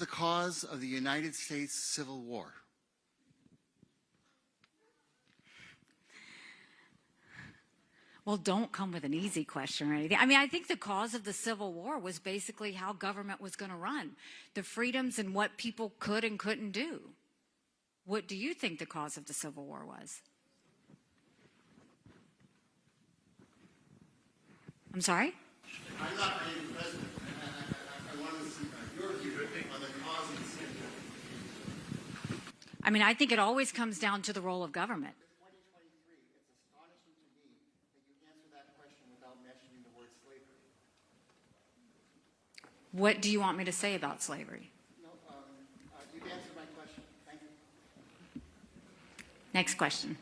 the cause of the United States Civil War? Well, don't come with an easy question or anything. I mean, I think the cause of the Civil War was basically how government was going to run, the freedoms and what people could and couldn't do. What do you think the cause of the Civil War was? I'm sorry? I'm not being president. I want to see your view on the cause of the Civil War. I mean, I think it always comes down to the role of government. 2023, it's astonishing to me that you answer that question without mentioning the word slavery. What do you want me to say about slavery? No, you've answered my question. Thank you. Next question.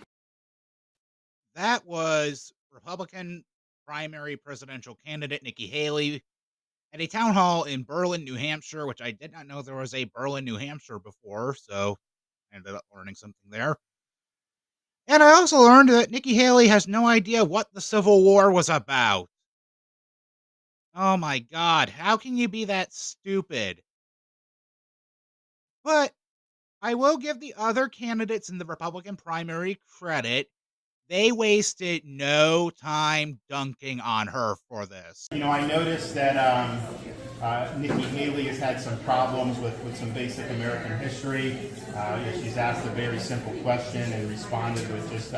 That was Republican primary presidential candidate Nikki Haley at a town hall in Berlin, New Hampshire, which I did not know there was a Berlin, New Hampshire before, so I ended up learning something there. And I also learned that Nikki Haley has no idea what the Civil War was about. Oh my god, how can you be that stupid? But I will give the other candidates in the Republican primary credit. They wasted no time dunking on her for this. You know, I noticed that Nikki Haley has had some problems with some basic American history. She's asked a very simple question and responded with just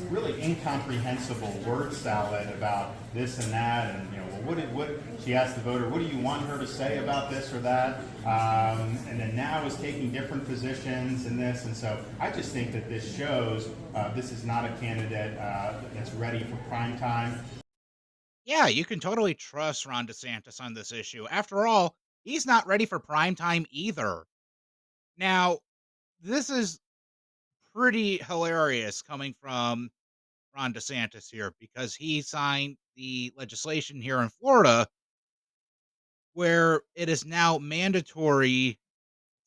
really incomprehensible word salad about this and that. And, you know, well, what she asked the voter, what do you want her to say about this or that? And then now is taking different positions in this. And so I just think that this shows this is not a candidate that's ready for prime time. Yeah, you can totally trust Ron DeSantis on this issue. After all, he's not ready for prime time either. Now, this is pretty hilarious coming from Ron DeSantis here because he signed the legislation here in Florida where it is now mandatory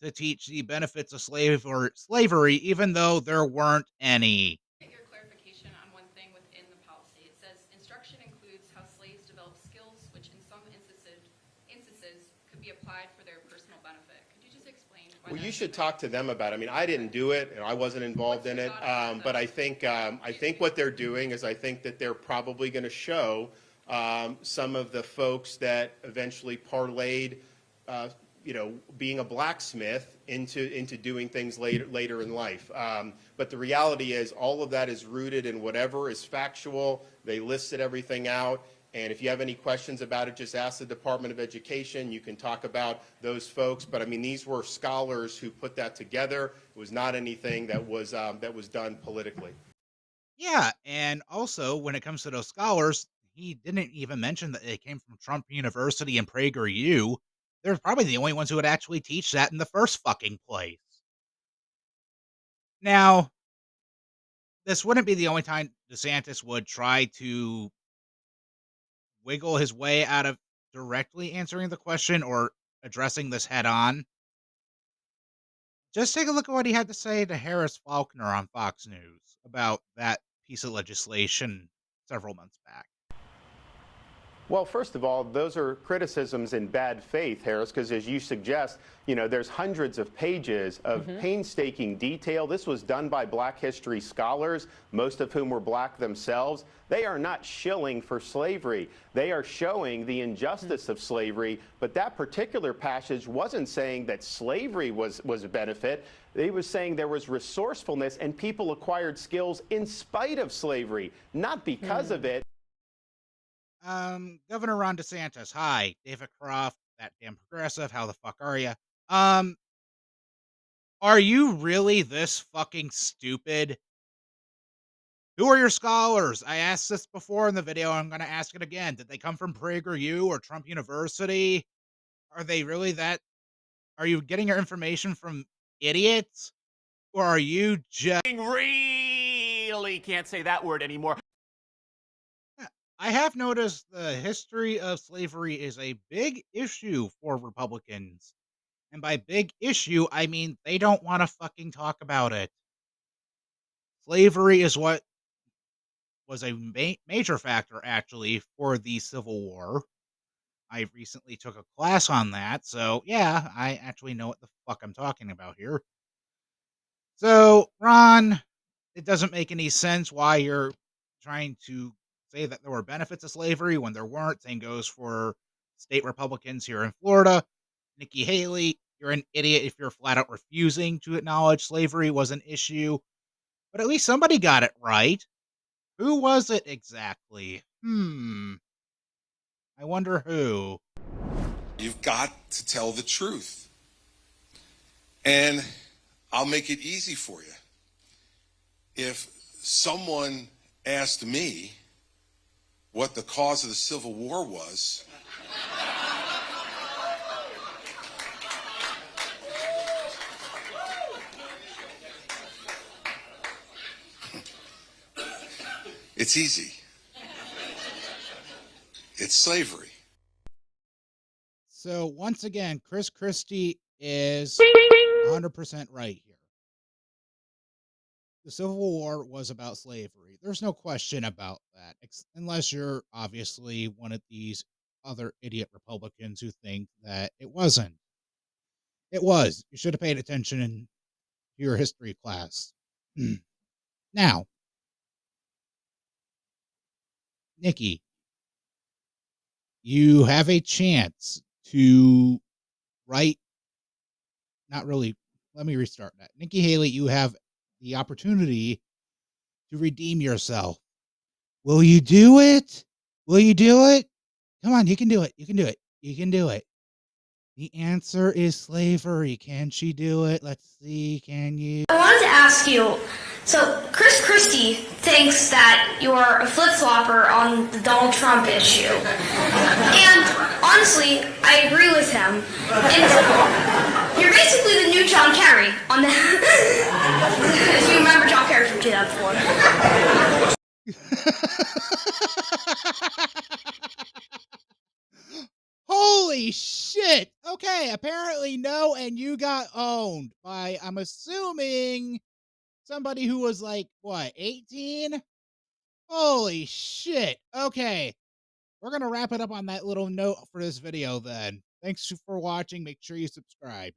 to teach the benefits of slavery, even though there weren't any. Get your clarification on one thing within the policy. It says instruction includes how slaves develop skills which in some instances could be applied for their personal benefit. Could you just explain why? Well, you should talk to them about it. I mean, I didn't do it, and I wasn't involved in it. But I think what they're doing is I think that they're probably going to show some of the folks that eventually parlayed, being a blacksmith into doing things later in life. But the reality is all of that is rooted in whatever is factual. They listed everything out. And if you have any questions about it, just ask the Department of Education. You can talk about those folks. But I mean, these were scholars who put that together. It was not anything that was done politically. Yeah, and also when it comes to those scholars, he didn't even mention that they came from Trump University and PragerU. They're probably the only ones who would actually teach that in the first fucking place. Now, this wouldn't be the only time DeSantis would try to wiggle his way out of directly answering the question or addressing this head on. Just take a look at what he had to say to Harris Faulkner on Fox News about that piece of legislation several months back. Well, first of all, those are criticisms in bad faith, Harris, because as you suggest, there's hundreds of pages of painstaking detail. This was done by Black history scholars, most of whom were Black themselves. They are not shilling for slavery. They are showing the injustice of slavery. But that particular passage wasn't saying that slavery was a benefit. It was saying there was resourcefulness and people acquired skills in spite of slavery, not because of it. Governor Ron DeSantis, hi. David Croft, that damn progressive, how the fuck are you? Are you really this fucking stupid? Who are your scholars? I asked this before in the video, I'm gonna ask it again. Did they come from PragerU or Trump University? Are they really that? Are you getting your information from idiots? Or are you just... Really can't say that word anymore. I have noticed the history of slavery is a big issue for Republicans. And by big issue, I mean they don't want to fucking talk about it. Slavery is what was a major factor, actually, for the Civil War. I recently took a class on that, so yeah, I actually know what the fuck I'm talking about here. So, Ron, it doesn't make any sense why you're trying to say that there were benefits of slavery when there weren't. Same goes for state Republicans here in Florida. Nikki Haley, you're an idiot if you're flat out refusing to acknowledge slavery was an issue. But at least somebody got it right. Who was it exactly? I wonder who. You've got to tell the truth. And I'll make it easy for you. If someone asked me what the cause of the Civil War was, it's easy. It's slavery. So once again, Chris Christie is 100% right here. The Civil War was about slavery. There's no question about that, unless you're obviously one of these other idiot Republicans who think that it wasn't. It was. You should have paid attention in your history class. Now, Nikki, you have a chance to write. Not really. Let me restart that. Nikki Haley, you have the opportunity to redeem yourself. Will you do it? Will you do it? Come on, you can do it. You can do it. You can do it. The answer is slavery. Can she do it? Let's see. Can you? I wanted to ask you, so Chris Christie thinks that you're a flip-flopper on the Donald Trump issue. And honestly, I agree with him. And you're basically the new John Kerry on the if you remember John Kerry from 2004. Holy shit. Okay, apparently no, and you got owned by, I'm assuming, somebody who was like, what, 18? Holy shit. Okay, we're going to wrap it up on that little note for this video then. Thanks for watching. Make sure you subscribe.